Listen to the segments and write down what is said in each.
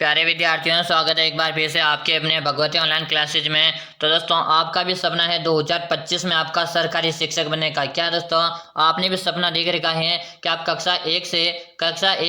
प्यारे विद्यार्थियों, स्वागत है एक बार फिर से आपके अपने भगवती ऑनलाइन क्लासेज में। तो दोस्तों, आपका भी सपना है 2025 में आपका सरकारी शिक्षक बनने का। क्या दोस्तों, आपने भी सपना देख रखा है कि आप कक्षा एक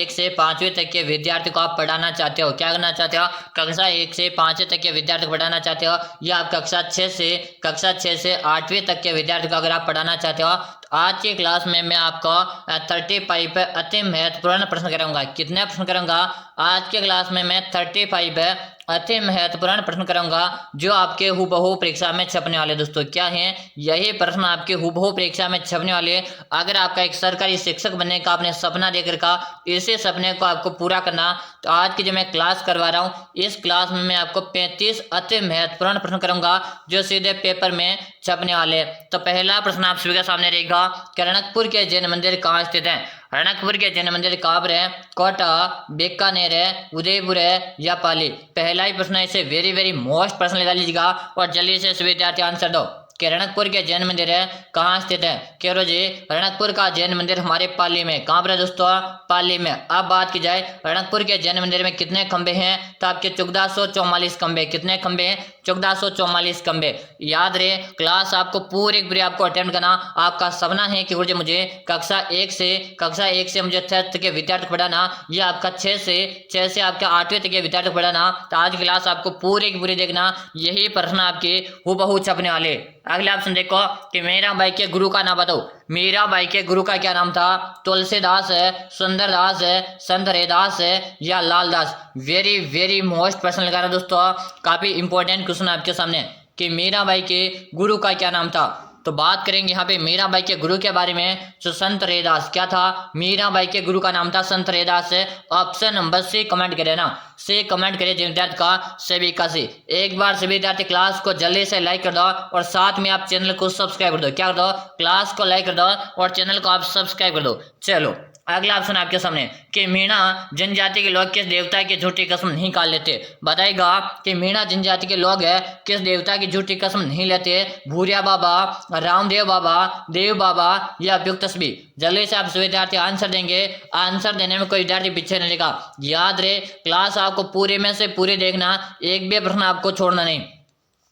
से 5वीं तक के विद्यार्थी को आप पढ़ाना चाहते हो। क्या करना चाहते हो? कक्षा 1 से 5वीं तक के विद्यार्थी को पढ़ाना चाहते हो, या आप कक्षा 6 से 8वीं तक के विद्यार्थी को अगर आप पढ़ाना चाहते हो, तो आज की क्लास में मैं आपको 35 पे अति महत्वपूर्ण प्रश्न करूंगा। कितने प्रश्न करूंगा? आज के क्लास में मैं 35 है अति महत्वपूर्ण प्रश्न करूंगा जो आपके हूबहू परीक्षा में छपने वाले। दोस्तों, क्या है? यही प्रश्न आपके हूबहू परीक्षा में छपने वाले। अगर आपका एक सरकारी शिक्षक बनने का आपने सपना देख रखा, इसी सपने को आपको पूरा करना, तो आज की जो मैं क्लास करवा रहा हूँ, इस क्लास में मैं आपको 35 अति महत्वपूर्ण प्रश्न करूंगा जो सीधे पेपर में छपने वाले। तो पहला प्रश्न आप सभी के सामने रहेगा कि रणकपुर के जैन मंदिर कहाँ स्थित है? रणकपुर के जैन मंदिर कहाँ पर है? कोटा, बीकानेर है, उदयपुर है या पाली? पहला ही प्रश्न है, इसे वेरी वेरी मोस्ट प्रश्न लगा लीजिएगा और जल्दी से सभी विद्यार्थी आंसर दो कि रणकपुर के जैन मंदिर है कहाँ स्थित है। कह रहे जी, रणकपुर का जैन मंदिर हमारे पाली में। कहाँ पर है दोस्तों? पाली में। अब बात की जाए रणकपुर के जैन मंदिर में कितने खंबे हैं, तो आपके 1444 खंबे। कितने खंबे हैं? 1444 खंबे। याद रहे, क्लास आपको पूरी आपको अटेंड करना। आपका सपना है कि गुरुजी मुझे कक्षा एक से मुझे 6 तक के विद्यार्थी को पढ़ाना, या आपका 6 से आपके 8वीं तक के विद्यार्थी को पढ़ाना। तो आज क्लास आपको पूरी की पूरी देखना, यही प्रश्न आपके हूबहू छपने वाले। अगले ऑप्शन देखो कि मीराबाई के गुरु का नाम बताओ। मीराबाई के गुरु का क्या नाम था? तुलसीदास है, सुंदरदास है, संत रैदास है या लालदास? वेरी वेरी मोस्ट प्रश्न लगा रहा दोस्तों, काफी इंपॉर्टेंट क्वेश्चन आपके सामने कि मीराबाई के गुरु का क्या नाम था। तो बात करेंगे यहाँ पे मीराबाई के गुरु के बारे में। तो संत रैदास। क्या था? मीराबाई के गुरु का नाम था संत रैदास है। ऑप्शन नंबर सी कमेंट करें ना, से कमेंट करिए जिन विद्यार्थी का सभी का सी। एक बार सभी विद्यार्थी क्लास को जल्दी से लाइक कर दो और साथ में आप चैनल को सब्सक्राइब कर दो। क्या कर दो? क्लास को लाइक कर दो और चैनल को आप सब्सक्राइब कर दो। चलो, अगला ऑप्शन आपके सामने कि मीणा जनजाति के लोग किस देवता की झूठी कसम नहीं खा लेते? बताएगा कि मीणा जनजाति के लोग है किस देवता की झूठी कसम नहीं लेते? भूरिया बाबा, रामदेव बाबा, देव बाबा या उपयुक्त सभी? जल्दी से आप सभी विद्यार्थी आंसर देंगे। आंसर देने में कोई विद्यार्थी पीछे नहीं लेगा। याद रहे, क्लास आपको पूरे में से पूरे देखना, एक भी प्रश्न आपको छोड़ना नहीं।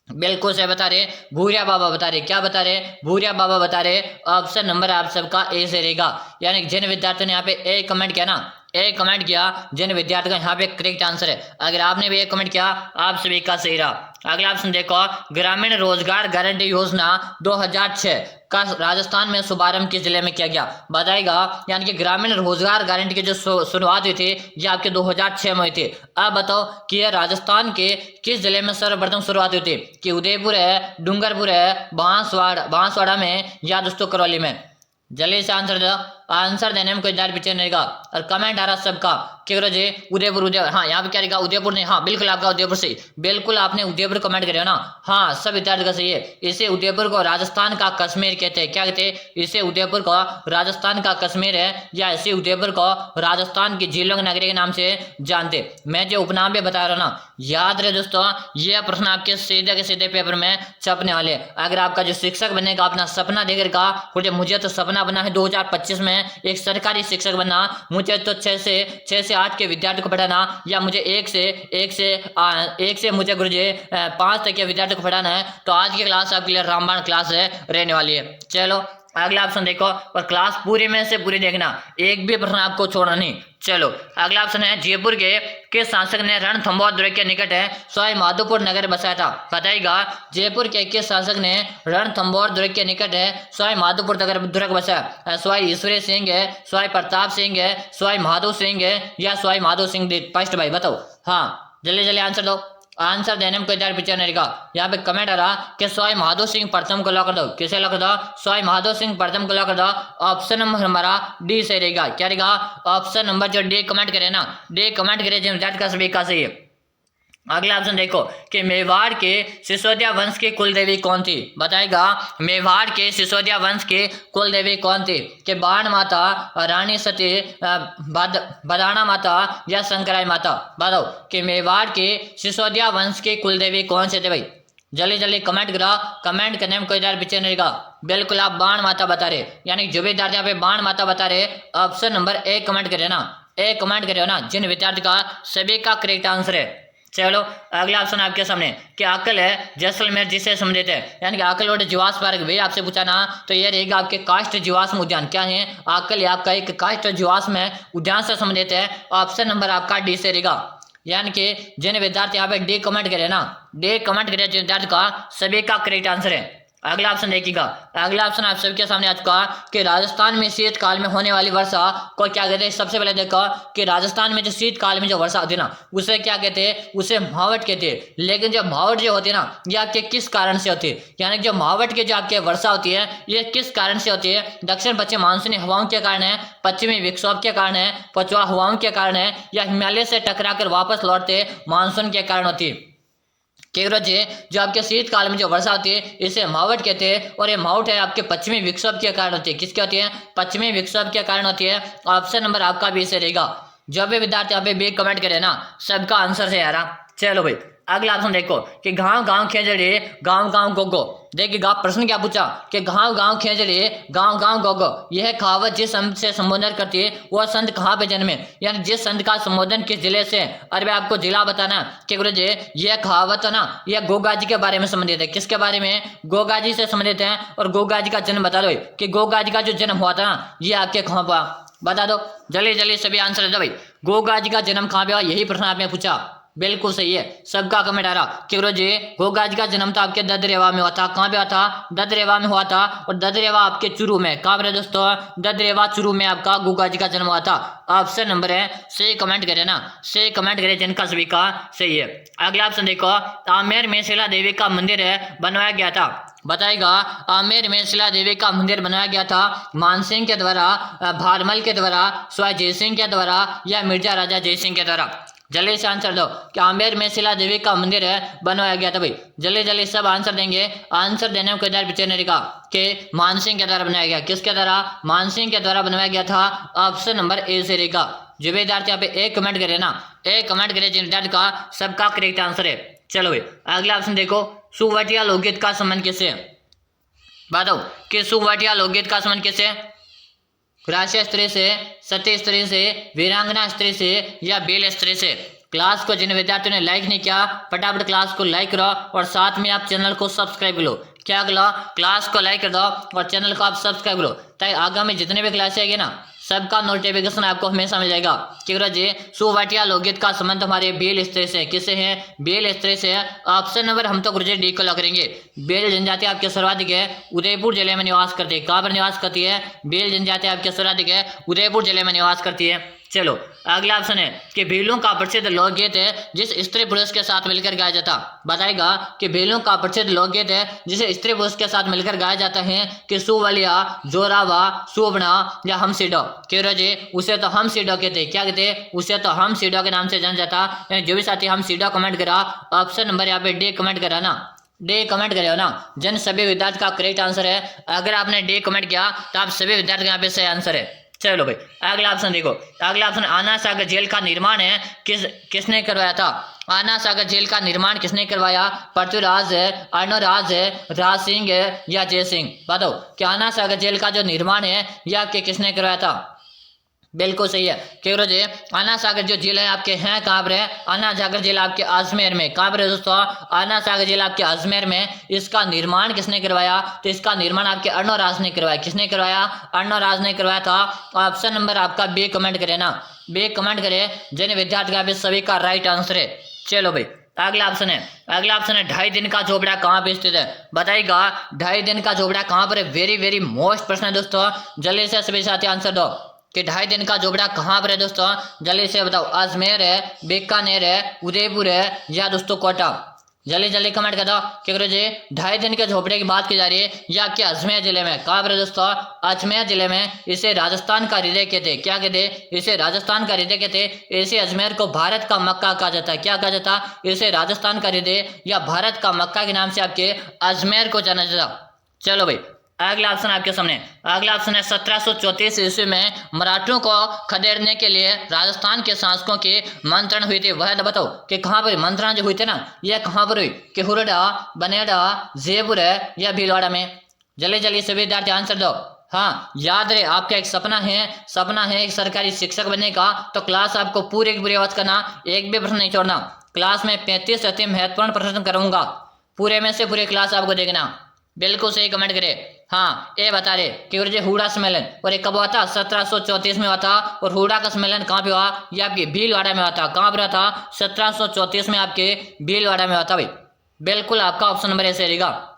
बिल्कुल से बता रहे, भूरिया बाबा बता रहे। क्या बता रहे? भूरिया बाबा बता रहे। ऑप्शन नंबर आप सबका ए से रहेगा। यानी जिन विद्यार्थियों ने यहाँ पे ए कमेंट किया ना, ए कमेंट किया, जिन विद्यार्थियों का यहाँ पे करेक्ट आंसर है। अगर आपने भी ए कमेंट किया, आप सभी का सही रहा। अगला ऑप्शन देखो, ग्रामीण रोजगार गारंटी योजना 2006 का राजस्थान में शुभारंभ किस जिले में किया गया? बताएगा, यानी कि ग्रामीण रोजगार गारंटी की जो शुरुआत हुई थी, ये आपके 2006 में हुई थी। अब बताओ कि यह राजस्थान के किस जिले में सर्वप्रथम शुरुआत हुई थी? कि उदयपुर है, डूंगरपुर है, बांसवाड़ा में या दोस्तों करौली में? जल्दी से आंसर दो। आंसर देने में कोई डर पीछे नहीं रहेगा और कमेंट आ रहा सबका क्यों जी उदयपुर। हाँ, यहाँ पे क्या रहेगा? उदयपुर नहीं। हाँ, बिल्कुल आपका उदयपुर सही। बिल्कुल आपने उदयपुर कमेंट करे हो ना। हाँ, सब विद्यार्थी का सही है। इसे उदयपुर को राजस्थान का कश्मीर कहते हैं। क्या कहते हैं? इसे उदयपुर को राजस्थान का कश्मीर है, या इसे उदयपुर को राजस्थान की झीलों के नगरी के नाम से जानते। मैं जो उपनाम भी बता रहा हूँ ना, याद रहे दोस्तों, यह प्रश्न आपके सीधे के सीधे पेपर में छपने वाले। अगर आपका जो शिक्षक बनने का अपना सपना देख रखा, मुझे तो सपना बना है 2025 में एक सरकारी शिक्षक बनना, मुझे तो 6 से 8 के विद्यार्थी को पढ़ाना, या मुझे एक से मुझे गुरुजी 5 तक के विद्यार्थी को पढ़ाना है। तो आज की क्लास आपके लिए रामबाण क्लास है रहने वाली है। चलो, अगला ऑप्शन देखो और क्लास पूरी में से पूरी देखना, एक भी प्रश्न आपको छोड़ना नहीं। चलो, अगला ऑप्शन है, जयपुर के शासक ने रणथंभौर दुर्ग के निकट है सवाई माधोपुर नगर बसाया था? बताएगा, जयपुर के किस शासक ने रणथंभौर दुर्ग के निकट है सवाई माधोपुर नगर दुर्ग बसाया? सवाई ईश्वरी सिंह है, सवाई प्रताप सिंह है, सवाई माधो सिंह है या सवाई माधो सिंह फर्स्ट? भाई बताओ। हाँ, जल्दी जल्दी आंसर दो। आंसर देने में कोई डर पीछे नहीं रहेगा। यहाँ पे कमेंट आ रहा कि सवाई माधो सिंह प्रथम को लॉक कर दो। किसे लॉक कर दो? सवाई माधो सिंह प्रथम को लॉक कर दो। ऑप्शन नंबर हमारा डी से रहेगा। क्या रहेगा? ऑप्शन नंबर जो डी कमेंट करे ना, डी कमेंट करे जिन विद्यार्थी का सभी का सही है। अगला ऑप्शन देखो कि मेवाड़ के सिसोदिया वंश की कुल देवी कौन थी? बताएगा, मेवाड़ के सिसोदिया वंश की कुल देवी कौन थी? कि बाण माता, रानी सती, बदाना माता या शंकराई माता? बताओ कि मेवाड़ के सिसोदिया वंश की कुल देवी कौन से थे? भाई जल्दी जल्दी कमेंट करो। कमेंट करने में कोई डर पीछे नहीं रहेगा। बिल्कुल आप बाण माता बता रहे, यानी जो भी विद्यार्थी यहाँ पे बाण माता बता रहे, ऑप्शन नंबर ए कमेंट करे ना। एक कमेंट करे हो ना जिन विद्यार्थी का सभी का करेक्ट आंसर है। चलो अगला ऑप्शन आपके सामने कि आकल है जैसलमेर जिससे संबंधित है, यानी कि आकल और जीवाश्म पार्क भी आपसे पूछा ना तो ये रहेगा आपके काष्ठ जीवाश्म उद्यान। क्या है? आकल ये आपका एक काष्ठ जीवाश्म है उद्यान से संबंधित है। ऑप्शन नंबर आपका डी से रहेगा, यानी कि जिन विद्यार्थी यहाँ पे डी कमेंट करे ना, डी कमेंट करे जिन विद्यार्थी का सभी का करेक्ट आंसर है। अगला ऑप्शन देखिएगा, अगला ऑप्शन आप सबके सामने आ चुका कि राजस्थान में शीतकाल में होने वाली वर्षा को क्या कहते हैं। सबसे पहले देखो कि राजस्थान में जो शीतकाल में जो वर्षा होती है ना उसे क्या कहते हैं, उसे मावट कहते हैं। लेकिन जो मावट जो होती है ना ये आपके किस कारण से होती है, यानी जो मावट की जो आपके वर्षा होती है ये किस कारण से होती है। दक्षिण पश्चिम मानसूनी हवाओं के कारण है, पश्चिमी विक्षोभ के कारण है, पछुआ हवाओं के कारण है, या हिमालय से टकरा कर वापस लौटते मानसून के कारण होती है। जो आपके शीतकाल में जो वर्षा होती है इसे मावट कहते हैं, और ये मावट है आपके पश्चिमी विक्षोभ के कारण होती है। किसके होती है? पश्चिमी विक्षोभ के कारण होती है। ऑप्शन नंबर आपका बी से रहेगा। जब भी विद्यार्थी यहाँ पे बी कमेंट करे ना सबका आंसर से यारा। चलो भाई अगला ऑप्शन देखो कि गांव गांव खेजड़े गांव गांव गोगो। देखिएगा प्रश्न क्या पूछा कि गांव गांव खेजड़े गांव गांव गोगो, यह कहावत जिस संत से संबोधन करती है वह संत कहाँ पे जन्मे, यानी जिस संत का संबोधन किस जिले से। अरे भाई आपको जिला बताना कि गुरु जी यह कहावत है ना यह गोगा जी के बारे में संबंधित है। किसके बारे में? गोगा जी से संबंधित है। और गोगा जी का जन्म बता दो कि गोगा जी का जो जन्म हुआ था ना ये आपके कहाँ हुआ, बता दो जल्दी जल्दी सभी आंसर दे दो भाई। गोगा जी का जन्म कहाँ पे हुआ, यही प्रश्न आपने पूछा। बिल्कुल सही है, सबका कमेंट आ रहा कि गुरु जी गोगा जी का जन्म तो आपके ददरेवा में हुआ था। कहाँ पे हुआ था? ददरेवा में हुआ था। और ददरेवा आपके चुरू में, कहाँ पे दोस्तों? ददरेवा चुरू में आपका गोगा जी का जन्म हुआ था। ऑप्शन नंबर है सही कमेंट करे ना, सही कमेंट करे जिनका सभी का सही है। अगला ऑप्शन देखो, आमेर में शिला देवी का मंदिर है बनवाया गया था। बताएगा आमेर में शिला देवी का मंदिर बनाया गया था मानसिंह के द्वारा, भारमल के द्वारा, स्वाई जयसिंह के द्वारा, या मिर्जा राजा जयसिंह के द्वारा। जल्दी से आंसर दो कि आमेर में शिला देवी का मंदिर है बनवाया गया था। भाई जल्दी जल्दी सब आंसर देंगे। आंसर देने को इधर पीछे नहीं रहेगा कि मानसिंह के द्वारा बनाया गया। किसके द्वारा? मानसिंह के द्वारा बनवाया गया था। ऑप्शन नंबर ए से रहेगा। जो विद्यार्थी यहाँ पे एक कमेंट करे ना, एक कमेंट करे जिन विद्यार्थी का सबका करेक्ट आंसर है। चलो भाई अगला ऑप्शन देखो, सुवटिया लोकगीत का संबंध किससे? बताओ कि सुवटिया लोकगीत का संबंध किससे? राष्ट्रीय स्त्री से, सती स्त्री से, वीरांगना स्त्री से, या बेल स्त्री से। क्लास को जिन विद्यार्थियों ने लाइक नहीं किया फटाफट क्लास को लाइक करो और साथ में आप चैनल को सब्सक्राइब करो। क्या करो? क्लास को लाइक कर दो और चैनल को आप सब्सक्राइब करो ताकि आगामी जितने भी क्लास आएगी ना सबका नोटिफिकेशन आपको हमेशा मिल जाएगा। कि जी सुवटिया लोकगीत का संबंध हमारे बेल स्त्री से। किससे है? बेल स्त्री से। ऑप्शन नंबर हम तो गुरुजी डी को लग करेंगे। बेल जनजाति आपके सर्वाधिक है, उदयपुर जिले में निवास करती है। कहाँ पर निवास करती है? बेल जनजाति आपके सर्वाधिक है, उदयपुर जिले में निवास करती है। चलो अगला ऑप्शन है कि भीलों का प्रसिद्ध लोकगीत है जिस स्त्री पुरुष के साथ मिलकर गाया जाता। बताएगा कि भीलों का प्रसिद्ध लोकगीत है जिसे स्त्री पुरुष के साथ मिलकर गाया जाता है कि सुवलिया, जोरावा, सुवना, या हम सीडो। क्यों जी उसे तो हम सीडो कहते हैं। क्या कहते हैं? उसे तो हम सीडो के नाम से जाना जाता। जो भी साथी हम सीडो कमेंट करा ऑप्शन नंबर यहाँ पे डी कमेंट करा ना, डे कमेंट करे हो ना जन सभी विद्यार्थी का करेक्ट आंसर है। अगर आपने डे कमेंट किया तो आप सभी विद्यार्थी यहाँ पे सही आंसर है। चलो भाई अगला ऑप्शन देखो, अगला ऑप्शन आना सागर जेल का निर्माण है किसने करवाया था? आना सागर जेल का निर्माण किसने करवाया? पृथ्वीराज है, अर्णोराज है, राज सिंह है, या जय सिंह। बताओ कि आना सागर जेल का जो निर्माण है यह किसने करवाया था? बिल्कुल सही है। क्यों जी आना सागर जो जेल है आपके हैं कहाँ पर है? आना सागर जेल आपके अजमेर में। कहाँ पर है दोस्तों? आना सागर जेल आपके अजमेर में। इसका निर्माण किसने करवाया? तो इसका निर्माण आपके अर्णोराज ने करवाया। किसने करवाया? अर्णोराज ने करवाया था। ऑप्शन नंबर आपका बी कमेंट करे ना, बी कमेंट करे जिन विद्यार्थी का सभी का राइट आंसर है। चलो भाई अगला ऑप्शन है, अगला ऑप्शन है 2.5 दिन का झोपड़ा कहाँ पे स्थित है? बताइएगा 2.5 दिन का झोपड़ा कहाँ पर है? वेरी वेरी मोस्ट प्रश्न है दोस्तों, जल्दी से सभी साथी आंसर दो कि 2.5 दिन का झोपड़ा कहाँ पर है दोस्तों? जल्दी से बताओ। अजमेर है, बीकानेर है, उदयपुर है, या दोस्तों कोटा। जल्दी जल्दी कमेंट कर दो कि गुरु जी 2.5 दिन के झोपड़े की बात की जा रही है या कि अजमेर जिले में। कहाँ पर है दोस्तों? अजमेर जिले में। इसे राजस्थान का हृदय कहते। क्या कहते? इसे राजस्थान का हृदय कहते। इसे अजमेर को भारत का मक्का कहा जाता है। क्या कहा जाता? इसे राजस्थान का हृदय या भारत का मक्का के नाम से आपके अजमेर को जाना जाता। चलो भाई अगला ऑप्शन आपके सामने, अगला ऑप्शन है 1734 ईस्वी में मराठों को खदेड़ने के लिए राजस्थान के शासकों की मंत्रणा हुई थी। वह बताओ कि कहाँ पर मंत्रणा जो हुई थी ना यह कहाँ पर हुई? कि हुरडा, बनेड़ा, जयपुर है, या भीलवाड़ा में। जल्दी जल्दी सभी विद्यार्थी आंसर दो हाँ, याद रहे आपका एक सपना है एक सरकारी शिक्षक बनने का, तो क्लास आपको पूरे की पूरी आवाज करना, एक भी प्रश्न नहीं छोड़ना। क्लास में 35 अति महत्वपूर्ण प्रश्न करूंगा, पूरे में से पूरे क्लास आपको देखना। बिल्कुल सही कमेंट करे। हाँ, ये बता रहे कि गुरुजी हुडा सम्मेलन और ये कब हुआ था? 1734 में हुआ था। और हुडा का सम्मेलन कहाँ पे हुआ? ये आपके भीलवाड़ा में हुआ था। कहाँ पर हुआ था? 1734 में आपके भीलवाड़ा में हुआ था भाई। बिल्कुल आपका ऑप्शन नंबर ए सही रहेगा।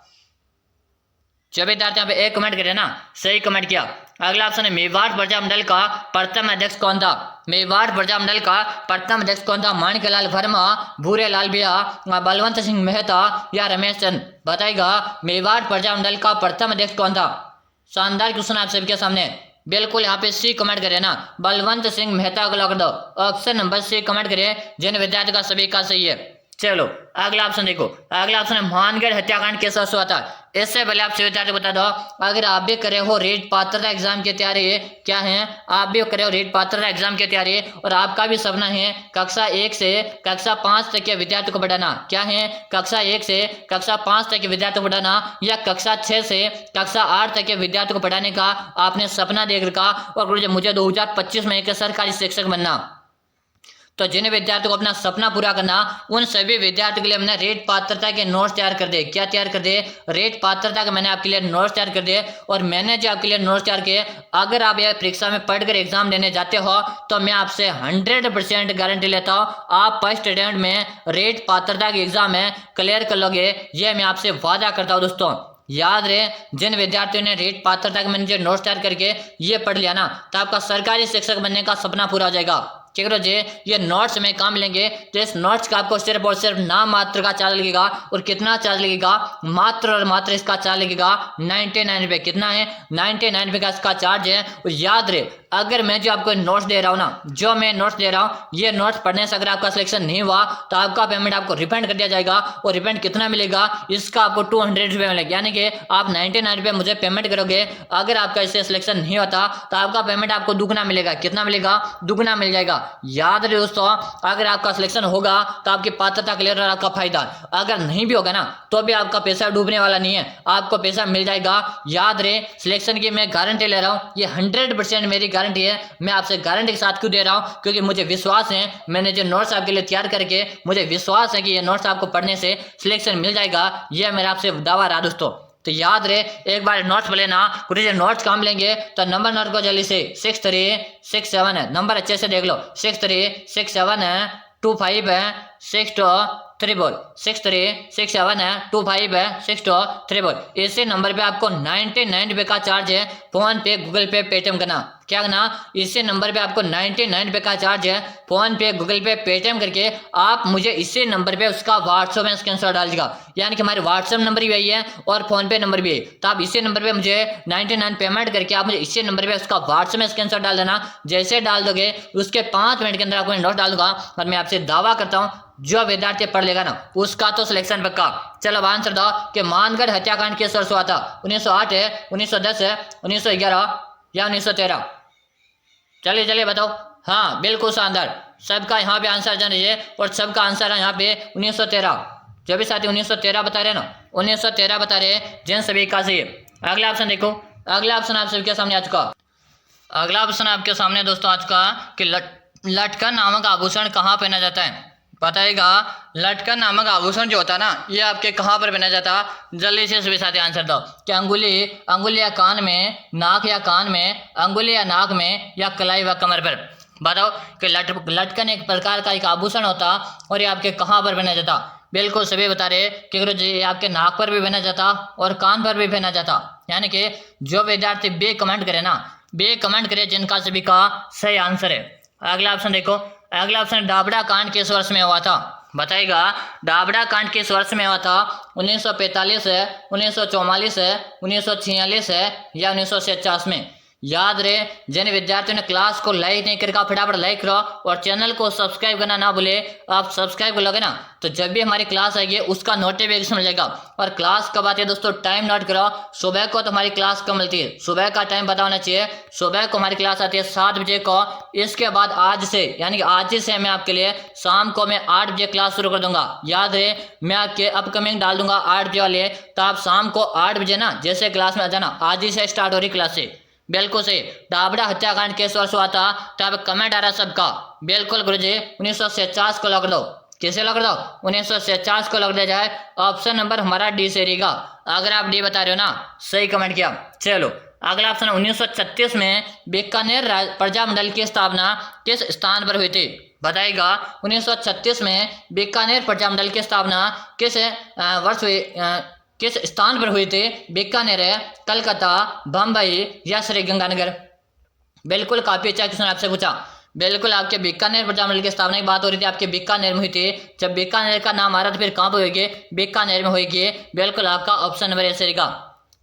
जो विद्यार्थी यहाँ पे एक कमेंट करे ना, सही कमेंट किया। अगला ऑप्शन है मेवाड़ प्रजामंडल का प्रथम अध्यक्ष कौन था? मेवाड़ प्रजामंडल का प्रथम अध्यक्ष कौन था? माणिकलाल वर्मा, भूरेलाल बिया, बलवंत सिंह मेहता या रमेश चंद? बताएगा मेवाड़ प्रजामंडल का प्रथम अध्यक्ष कौन था? शानदार क्वेश्चन आप सबके सामने। बिल्कुल यहाँ पे सी कमेंट करें ना, बलवंत सिंह मेहता को लॉक कर दो। ऑप्शन नंबर सी कमेंट करें जिन विद्यार्थियों का सभी का सही है। चलो अगला ऑप्शन देखो। अगला ऑप्शन है मानगढ़ हत्याकांड कैसे हुआ था? इससे पहले आप सभी विद्यार्थी बता दो, अगर आप भी करे हो रेट पात्रता एग्जाम की तैयारी, क्या है आप भी करे हो रेट पात्रता एग्जाम की तैयारी, और आपका भी सपना है कक्षा 1 से कक्षा 5 तक के विद्यार्थियों को पढ़ाना, क्या है कक्षा 1 से कक्षा 5 तक के विद्यार्थियों को पढ़ाना, या कक्षा 6 से कक्षा 8 तक के विद्यार्थियों को पढ़ाने का आपने सपना देख रखा, और मुझे 2025 में एक सरकारी शिक्षक बनना, तो जिन विद्यार्थियों को अपना सपना पूरा करना, उन सभी विद्यार्थियों के लिए हमने रेट पात्रता के नोट्स तैयार कर दे। क्या तैयार कर दे? रेट पात्रता के मैंने आपके लिए नोट्स तैयार कर दे। और मैंने जो आपके लिए नोट्स तैयार किए, अगर आप यह परीक्षा में पढ़कर एग्जाम देने जाते हो तो मैं आपसे 100% गारंटी लेता हूँ आप फर्स्ट अटेम्प्ट में रेट पात्रता के एग्जाम में क्लियर कर लोगे। यह मैं आपसे वादा करता हूँ दोस्तों। याद रहे, जिन विद्यार्थियों ने रेट पात्रता के मैंने जो नोट्स तैयार करके ये पढ़ लिया ना, तो आपका सरकारी शिक्षक बनने का सपना पूरा हो जाएगा। ठीक है जी, ये नोट्स में काम लेंगे तो इस नोट्स का आपको सिर्फ और सिर्फ नाम मात्र का चार्ज लगेगा। और कितना चार्ज लगेगा? मात्र और मात्र इसका चार्ज लगेगा 99 रुपये। कितना है? 99 रुपये का इसका चार्ज है। और याद रहे, अगर मैं जो आपको नोट्स दे रहा हूँ ना, जो मैं नोट्स दे रहा हूँ, ये नोट्स पढ़ने से अगर आपका सिलेक्शन नहीं हुआ तो आपका पेमेंट आपको रिफंड कर दिया जाएगा। और रिफंड कितना मिलेगा? इसका आपको 200 रुपये मिलेगा, यानी कि आप 99 रुपये मुझे पेमेंट करोगे। अगर आपका इससे सिलेक्शन नहीं होता तो आपका पेमेंट आपको दुगना मिलेगा। कितना मिलेगा? दुगना मिल जाएगा। याद रहे दोस्तों, अगर आपका सिलेक्शन होगा तो आपकी पात्रता क्लियर और आपका फायदा, अगर नहीं भी होगा ना तो भी आपका पैसा डूबने वाला नहीं है, आपको पैसा मिल जाएगा। याद रहे, सिलेक्शन की मैं गारंटी ले रहा हूँ, ये 100% मेरी गारंटी है। मैं आपसे गारंटी के साथ क्यों दे रहा हूँ? क्योंकि मुझे विश्वास है, मैंने जो नोट्स आपके लिए तैयार करके मुझे विश्वास है कि ये नोट्स आपको पढ़ने से सिलेक्शन मिल जाएगा। यह मेरा आपसे दावा रहा दोस्तों। तो याद रहे, एक बार नोट्स लेना, कुछ नोट्स काम लेंगे तो नंबर नोट को जल्दी से 6367 है, नंबर अच्छे से देख लो, 6367 है 25 है 6234, 6367 है 25 है 6234। इसी नंबर पे आपको 99 रुपये का चार्ज है, फोन पे, गूगल पे, पेटीएम करना। क्या करना? इसी नंबर पे आपको 99 रुपये का चार्ज है, फोन पे, गूगल पे, पेटीएम करके आप मुझे इसी नंबर पे उसका व्हाट्सएप में स्क्रीनशॉट डाल दीजिएगा। यानी कि हमारे व्हाट्सएप नंबर भी यही है और फोन पे नंबर भी है, तो आप इसी नंबर पे मुझे 99 पेमेंट करके आप मुझे इसी नंबर पे उसका व्हाट्सएप में स्क्रीनशॉट डाल देना। जैसे डाल दोगे उसके 5 मिनट के अंदर आपको नोट डाल दूंगा, और मैं आपसे दावा करता हूँ जो विद्यार्थी पढ़ लेगा ना उसका तो सिलेक्शन पक्का। चलो अब आंसर दो कि मानगढ़ हत्याकांड किस वर्ष हुआ था? 1908 है, 1910 है, 1911 या 1913? चलिए चलिए बताओ। हाँ बिल्कुल शानदार, सबका यहाँ पे आंसर जान रही है और सबका आंसर है यहाँ पे 1913। जो भी साथी 1913 बता रहे हैं ना, 1913 बता रहे हैं जिन सभी का सही है। अगला ऑप्शन देखो, अगला ऑप्शन आप सबके सामने आ चुका। अगला ऑप्शन आपके सामने दोस्तों आ चुका कि लटकन नामक आभूषण कहाँ पहना जाता है? बताइएगा, लटकन नामक आभूषण जो होता है ना, ये आपके कहाँ पर पहना जाता? जल्दी से सभी साथी आंसर दो कि अंगुली या कान में, नाक या कान में, अंगुली या नाक में, या कलाई व कमर पर? बताओ कि लटकन एक प्रकार का एक आभूषण होता और ये आपके कहाँ पर पहना जाता? बिल्कुल सभी बता रहे कि गुरु जी आपके नाक पर भी पहना जाता और कान पर भी पहना जाता। यानी कि जो विद्यार्थी बे कमेंट करे ना, बे कमेंट करे जिनका सभी का सही आंसर है। अगला ऑप्शन देखो, अगला ऑप्शन डाबड़ा कांड किस वर्ष में हुआ था? बताइएगा, डाबड़ा कांड किस वर्ष में हुआ था? 1945 है, 1944 है, 1946 है या 1949 में? याद रहे, जिन विद्यार्थियों ने क्लास को लाइक नहीं करके फटाफट लाइक करो और चैनल को सब्सक्राइब करना ना भूले। आप सब्सक्राइब कर लोगे ना तो जब भी हमारी क्लास आएगी उसका नोटिफिकेशन मिल जाएगा। और क्लास कब आती है दोस्तों, टाइम नोट करो। सुबह को तो हमारी क्लास कब मिलती है, सुबह का टाइम पता होना चाहिए। सुबह को हमारी क्लास आती है 7 बजे को। इसके बाद आज से यानी कि आज ही से मैं आपके लिए शाम को मैं 8 बजे क्लास शुरू कर दूंगा। याद रहे, मैं आपके अपकमिंग डाल दूंगा 8 बजे वाले, तो आप शाम को 8 बजे ना जैसे क्लास में आ जाना। आज ही से स्टार्ट हो रही क्लास से। बिल्कुल सही। डाबड़ा हत्याकांड केस वर्ष हुआ था, तो अब कमेंट आ रहा सबका। बिल्कुल गुरुजी 1949 को लॉक दो। किसे लॉक दो? 1949 को लॉक दिया जाए। ऑप्शन नंबर हमारा डी से रहेगा। अगर आप डी बता रहे हो ना, सही कमेंट किया। चलो अगला ऑप्शन 1936 में बीकानेर प्रजामंडल की स्थापना किस स्थान पर हुई थी? बताइएगा। 1936 में बीकानेर प्रजामंडल की स्थापना किस वर्ष हुई, किस स्थान पर हुई थी? बीकानेर, कलकत्ता, बम्बई या श्री गंगानगर? बिल्कुल काफी अच्छा क्वेश्चन आपसे पूछा। बिल्कुल आपके बीकानेर प्रजामंडल की स्थापना की बात हो रही थी, आपके बीकानेर में हुई थी। जब बीकानेर का नाम आ रहा था फिर कहाँ पर होगी? बीकानेर में होगी। बिल्कुल आपका ऑप्शन नंबर ऐसे रहेगा।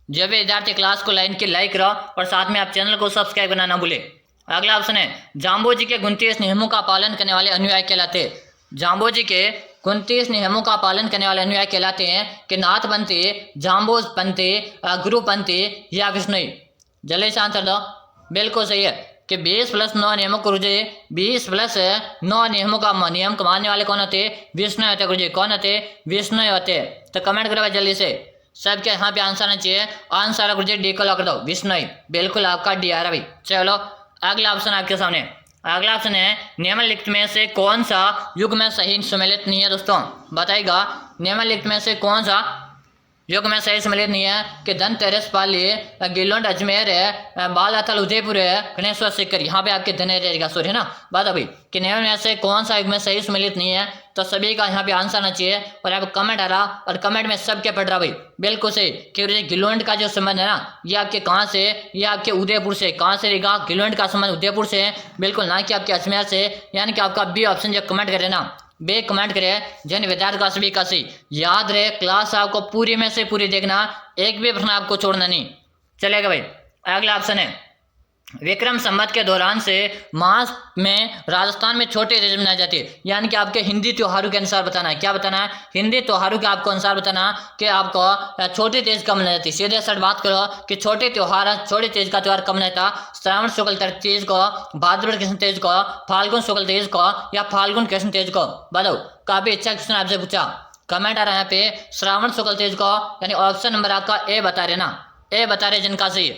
जब भी विद्यार्थी क्लास को लाइक करो और साथ में आप चैनल को सब्सक्राइब करना ना भूले। अगला ऑप्शन है जाम्बोजी के 29 नियमों का पालन करने वाले अनुयायी कहलाते हैं। जाम्बोजी के 29 नियमों का पालन करने वाले अनुयायी कहलाते हैं कि नाथपंथी, जाम्बोजपंथी, गुरुपंथी या विष्णुई? जल्दी से आंसर दो। बिल्कुल सही है कि 20+9 नियमों को गुरुजी, 20+9 नियमों का नियम को मानने वाले कौन होते? विष्णु होते गुरुजी। कौन होते? विष्णु होते। तो कमेंट करो भाई जल्दी से। सबके यहाँ पे आंसर आना चाहिए। आंसर है गुरुजी डी को लॉक कर दो, विष्णुई। बिल्कुल आपका डी आ रहा भाई। चलो अगला ऑप्शन आपके सामने। अगला ऑप्शन है निम्नलिखित में से कौन सा युग में सही सम्मिलित नहीं है? दोस्तों बताइएगा, निम्नलिखित में से कौन सा युग में सही सम्मिलित नहीं है? कि धनतेरस पाली, गिलोंड अजमेर है, बालाथल उदयपुर है, गणेश्वर सीकर। यहाँ पे आपके धने रहेगा, सॉरी है ना बात अभी कि निम्न में से कौन सा युग में सही सम्मिलित नहीं है? तो सभी का यहाँ पे आंसर आना चाहिए। और यहाँ पे कमेंट आ रहा और कमेंट में सबके पढ़ रहा भाई। बिल्कुल सही कि गिलोंड का जो संबंध है ना, ये आपके कहाँ से? ये आपके उदयपुर से। कहाँ से रहेगा? गिलोंड का संबंध उदयपुर से है, बिल्कुल ना कि आपके अजमेर से। यानी कि आपका बी ऑप्शन जो कमेंट करे ना, बे कमेंट करे जन विद्यार्थी का सभी का सही। याद रहे क्लास आपको पूरी में से पूरी देखना, एक भी प्रश्न आपको छोड़ना नहीं। चलेगा भाई। अगला ऑप्शन है विक्रम संवत के दौरान से मास में राजस्थान में छोटे तीज मनाई जाती है। यानी कि आपके हिंदी त्योहारों के अनुसार बताना है। क्या बताना है? हिंदी त्योहारों के आपको अनुसार बताना कि आपको छोटे तीज कब मनाई जाती है। सीधे सर बात करो कि छोटे तीज का त्यौहार कब मनाता? श्रावण शुक्ल तीज को, भाद्रपद कृष्ण तीज को, फाल्गुन शुक्ल तीज को या फाल्गुन कृष्ण तीज को? बताओ। काफी अच्छा क्वेश्चन आपसे पूछा। कमेंट आ रहा है यहाँ पे श्रावण शुक्ल तीज को, यानी ऑप्शन नंबर आपका ए बता रहे ना, ए बता रहे जिनका सही।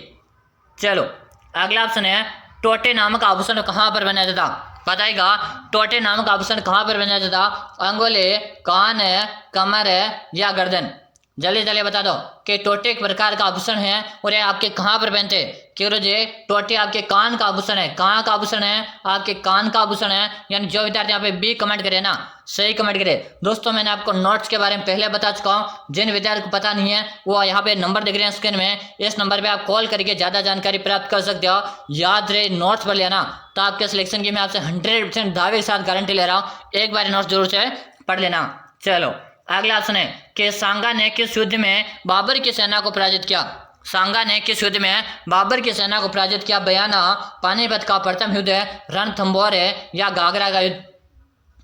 चलो अगला ऑप्शन है टोटे नामक आभूषण कहाँ पर बनाया जाता? बताइएगा। टोटे नामक आभूषण कहाँ पर बनाया जाता? अंगुली, कान है, कमर है या गर्दन? जल्दी जल्दी बता दो कि टोटे एक प्रकार का आभूषण है और ये आपके कहाँ पर पहनते हैं? क्यों जी टोटे आपके कान का आभूषण है। कहाँ का आभूषण है? आपके कान का आभूषण है। यानी जो विद्यार्थी यहाँ पे बी कमेंट करे ना, सही कमेंट करे। दोस्तों मैंने आपको नोट्स के बारे में पहले बता चुका हूँ। जिन विद्यार्थी को पता नहीं है वो यहाँ पे नंबर दिख रहे हैं स्क्रीन में, इस नंबर पे आप कॉल करके ज्यादा जानकारी प्राप्त कर सकते हो। याद रहे नोट्स पर लेना, तो आपके सिलेक्शन की मैं आपसे 100% दावे के साथ गारंटी ले रहा हूँ। एक बार नोट्स जरूर से पढ़ लेना। चलो अगला ऑप्शन है कि सांगा ने किस युद्ध में बाबर की सेना को पराजित किया? सांगा ने किस युद्ध में बाबर की सेना को पराजित किया? बयाना, पानीपत का प्रथम युद्ध है, रणथंबोर है या घाघरा का युद्ध?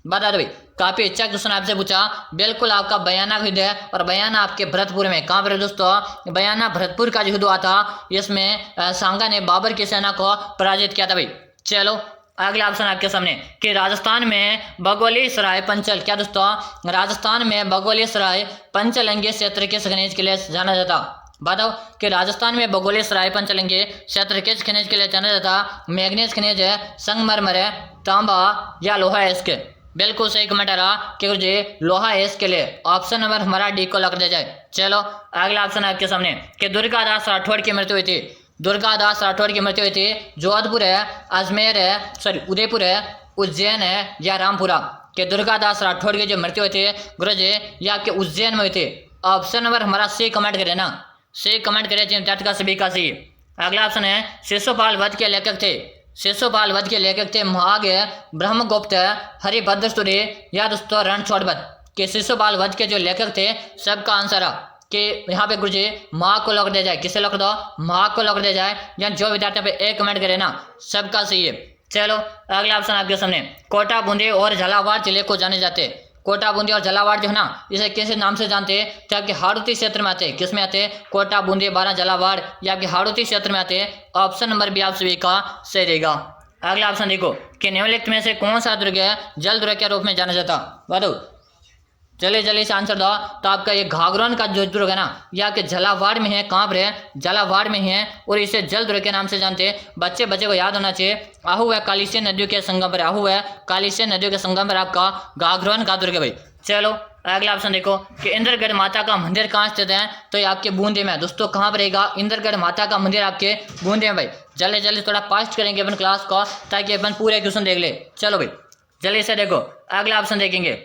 बता दो भाई। काफी अच्छा क्वेश्चन आपसे पूछा। बिल्कुल आपका बयाना युद्ध है और बयाना आपके भरतपुर में। कहाँ पर दोस्तों? बयाना भरतपुर का युद्ध हुआ था, इसमें सांगा ने बाबर की सेना को पराजित किया था भाई। चलो अगला ऑप्शन आपके सामने कि राजस्थान में बगोली सराय पंचल, क्या दोस्तों? राजस्थान में बगोली सराय पंचलंगे क्षेत्र किस खनिज के लिए जाना जाता? बताओ कि राजस्थान में बगोली सराय पंचलंगे क्षेत्र किस खनिज के लिए जाना जाता? मैग्नीज खनिज है, संगमरमर है, तांबा या लोहा है इसके? बिल्कुल सही कमेंट आ रहा कि जी लोहा है इसके लिए। ऑप्शन नंबर हमारा डी को लग दिया जाए। चलो अगला ऑप्शन आपके सामने कि दुर्गादास राठौड़ की मृत्यु हुई थी। दुर्गादास राठौड़ की मृत्यु हुई थी जोधपुर है, अजमेर है, सॉरी उदयपुर है, उज्जैन है या रामपुरा? कि दुर्गादास राठौड़ की जो मृत्यु हुई थी गुरुजी ये आपके उज्जैन में हुई थी। ऑप्शन नंबर हमारा सी कमेंट करे ना, सी कमेंट करे विद्यार्थी का सभी का सी। अगला ऑप्शन है शिशुपाल वध के लेखक थे। शिशुपाल वध के लेखक थे महाग, ब्रह्मगुप्त, हरिभद्र सूरी या दोस्तों रणछोड़वत? कि शिशुपाल वध के जो लेखक थे सबका आंसर है कि यहाँ पे गुरुजी माँ को लॉक दिया जाए, किसे लॉक दो, माँ को लॉक दिया जाए, या जो विद्यार्थी पे एक कमेंट करे ना सबका सही है। चलो अगला ऑप्शन आपके सामने, कोटा बूंदी और झालावाड़ जिले को जाने जाते हैं। कोटा बूंदी और झालावाड़ जो है ना इसे किस नाम से जानते हैं, तो आपके हाड़ौती क्षेत्र में आते हैं। किस में आते हैं, कोटा बूंदी बारां झालावाड़, ये आपके हाड़ौती क्षेत्र में आते हैं। ऑप्शन नंबर बी आप सभी का सही रहेगा। अगला ऑप्शन देखो कि निम्नलिखित में से कौन सा दुर्ग है जल दुर्ग के रूप में जाना जाता, बताओ जल्दी जल्दी से आंसर दो। तो आपका ये घाघरोन का जो दुर्ग है ना ये आपके झालावाड़ में है। कहाँ पर है, झालावाड़ में है, और इसे जल दुर्ग के नाम से जानते हैं। बच्चे को याद होना चाहिए, आहू है कालीसिया नदियों के संगम पर, आहू है कालीसिया नदियों के संगम पर आपका घाघरोन का दुर्ग है भाई। चलो अगला ऑप्शन देखो कि इंद्रगढ़ माता का मंदिर कहाँ स्थित है, तो ये आपके बूंदी में। दोस्तों कहाँ पर रहेगा, इंद्रगढ़ माता का मंदिर आपके बूंदी में भाई। जल्दी जल्दी थोड़ा फास्ट करेंगे अपन क्लास को ताकि अपन पूरे क्वेश्चन देख ले। चलो भाई जल्दी से देखो अगला ऑप्शन देखेंगे।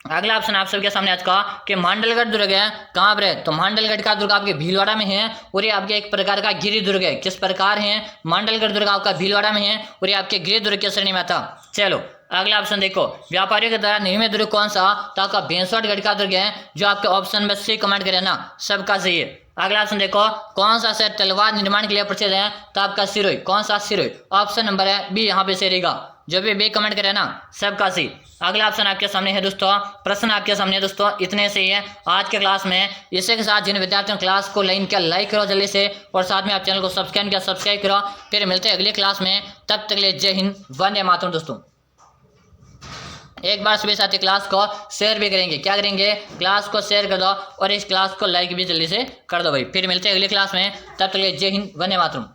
अगला ऑप्शन आप सबके सामने आज का कि मांडलगढ़ दुर्ग है कहाँ पर है, तो मांडलगढ़ का दुर्ग आपके भीलवाड़ा में है, और ये आपके एक प्रकार का गिरि दुर्ग है। किस प्रकार है, मांडलगढ़ दुर्ग आपका भीलवाड़ा में है, और ये आपके गिरि दुर्ग की श्रेणी में था। चलो अगला ऑप्शन देखो, व्यापारियों के द्वारा निर्मित दुर्ग कौन सा, तो आपका भेंसवाड़गढ़ का दुर्ग है, जो आपके ऑप्शन में सी कमेंट करे ना सबका सही है। अगला ऑप्शन देखो, कौन सा शहर तलवार निर्माण के लिए प्रसिद्ध है, तो आपका सिरोही। कौन सा, सिरोही। ऑप्शन नंबर है बी यहाँ पे सही रहेगा, जो भी बी कमेंट करे ना सबका सही। अगला ऑप्शन आपके सामने है दोस्तों, प्रश्न आपके सामने है दोस्तों, इतने से ही है आज के क्लास में। इसी के साथ जिन विद्यार्थियों क्लास को लाइक करो जल्दी से, और साथ में आप चैनल को सब्सक्राइब करो। फिर मिलते हैं अगली क्लास में, तब तक के लिए जय हिंद, वंदे मातरम। दोस्तों एक बार सभी साथी क्लास को शेयर भी करेंगे, क्या करेंगे, क्लास को शेयर कर दो, और इस क्लास को लाइक भी जल्दी से कर दो भाई। फिर मिलते हैं अगली क्लास में, तब तक के लिए जय हिंद, वंदे मातरम।